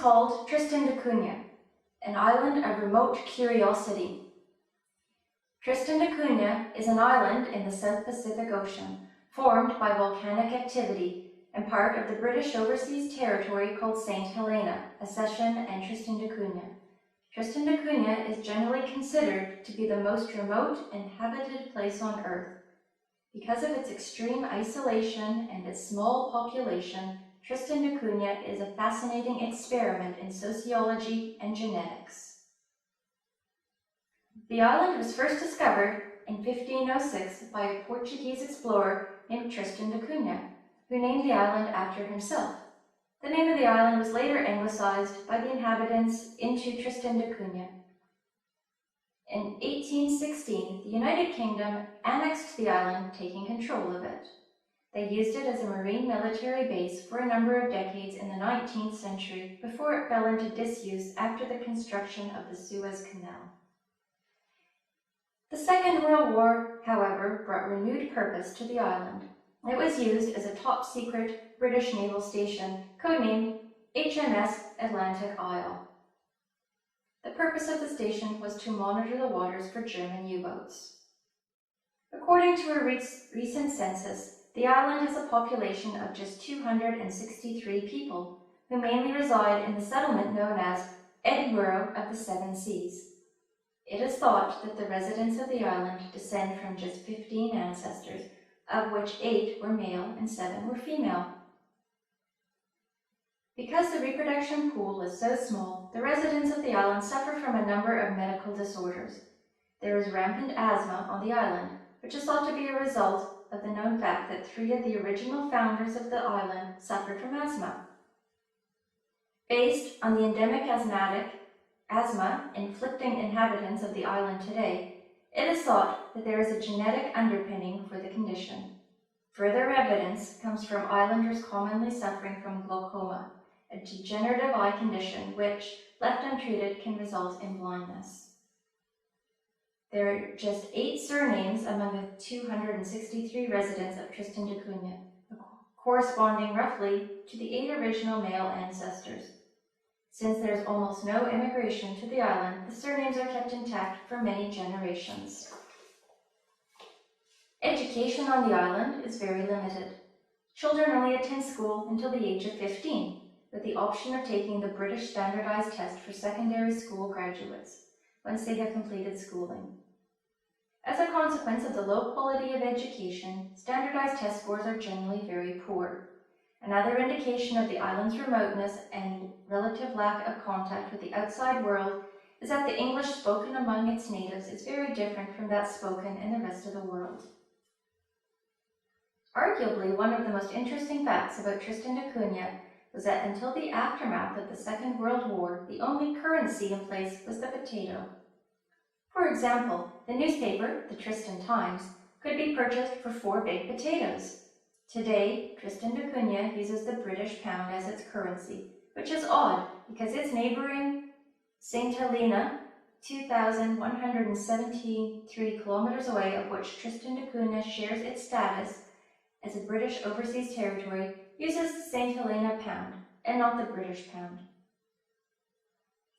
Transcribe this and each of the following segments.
called Tristan da Cunha, an island of remote curiosity. Tristan da Cunha is an island in the South Pacific Ocean, formed by volcanic activity and part of the British Overseas Territory called St. Helena, Accession, and Tristan da Cunha. Tristan da Cunha is generally considered to be the most remote inhabited place on Earth. Because of its extreme isolation and its small population, Tristan da Cunha is a fascinating experiment in sociology and genetics. The island was first discovered in 1506 by a Portuguese explorer named Tristan da Cunha, who named the island after himself. The name of the island was later anglicized by the inhabitants into Tristan da Cunha. In 1816, the United Kingdom annexed the island, taking control of it. They used it as a marine military base for a number of decades in the 19th century before it fell into disuse after the construction of the Suez Canal. The Second World War, however, brought renewed purpose to the island. It was used as a top-secret British naval station, codenamed HMS Atlantic Isle. The purpose of the station was to monitor the waters for German U-boats. According to a recent census, the island has a population of just 263 people, who mainly reside in the settlement known as Edinburgh of the Seven Seas. It is thought that the residents of the island descend from just 15 ancestors, of which 8 were male and 7 were female. Because the reproduction pool is so small, the residents of the island suffer from a number of medical disorders. There is rampant asthma on the island, which is thought to be a result of the known fact that 3 of the original founders of the island suffered from asthma. Based on the endemic asthma inflicting inhabitants of the island today, it is thought that there is a genetic underpinning for the condition. Further evidence comes from islanders commonly suffering from glaucoma, a degenerative eye condition which, left untreated, can result in blindness. There are just 8 surnames among the 263 residents of Tristan da Cunha, corresponding roughly to the 8 original male ancestors. Since there is almost no immigration to the island, the surnames are kept intact for many generations. Education on the island is very limited. Children only attend school until the age of 15, with the option of taking the British standardized test for secondary school graduates, once they have completed schooling. As a consequence of the low quality of education, standardized test scores are generally very poor. Another indication of the island's remoteness and relative lack of contact with the outside world is that the English spoken among its natives is very different from that spoken in the rest of the world. Arguably, one of the most interesting facts about Tristan da Cunha was that until the aftermath of the Second World War, the only currency in place was the potato. For example, the newspaper, the Tristan Times, could be purchased for 4 baked potatoes. Today, Tristan da Cunha uses the British pound as its currency, which is odd because its neighboring St. Helena, 2,173 kilometers away, of which Tristan da Cunha shares its status as a British Overseas Territory, uses the St. Helena pound and not the British pound.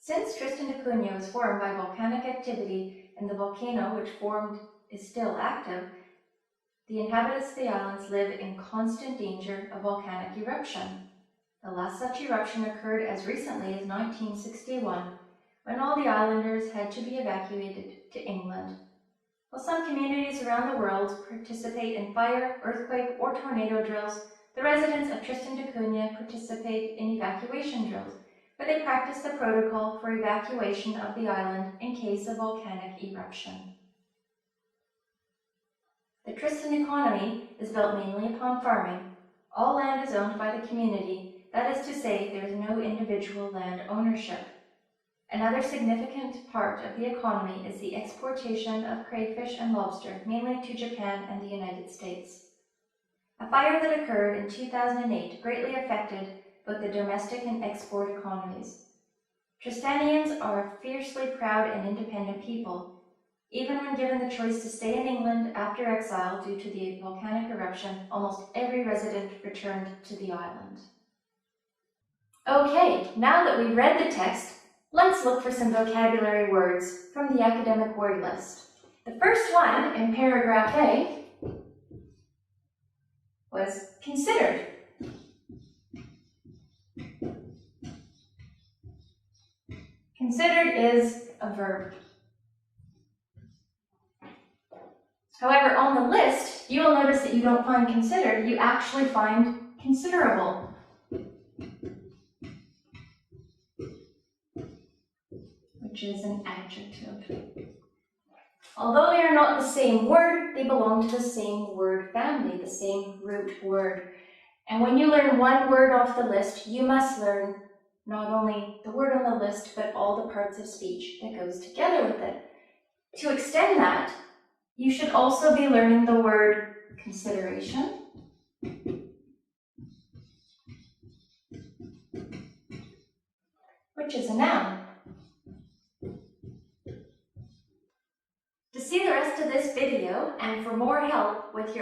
Since Tristan da Cunha was formed by volcanic activity and the volcano which formed is still active, the inhabitants of the islands live in constant danger of volcanic eruption. The last such eruption occurred as recently as 1961, when all the islanders had to be evacuated to England. While some communities around the world participate in fire, earthquake, or tornado drills, the residents of Tristan da Cunha participate in evacuation drills, where they practice the protocol for evacuation of the island in case of volcanic eruption. The Tristan economy is built mainly upon farming. All land is owned by the community, that is to say, there is no individual land ownership. Another significant part of the economy is the exportation of crayfish and lobster, mainly to Japan and the United States. A fire that occurred in 2008 greatly affected both the domestic and export economies. Tristanians are fiercely proud and independent people. Even when given the choice to stay in England after exile due to the volcanic eruption, almost every resident returned to the island. Okay, now that we've read the text, let's look for some vocabulary words from the academic word list. The first one in paragraph A was considered. Considered is a verb. However, on the list, you will notice that you don't find considered, you actually find considerable. Which is an adjective. Although they are not the same word, they belong to the same word family, the same root word. And when you learn one word off the list, you must learn not only the word on the list, but all the parts of speech that goes together with it. To extend that, you should also be learning the word consideration, which is a noun. To see the rest of this video and for more help with your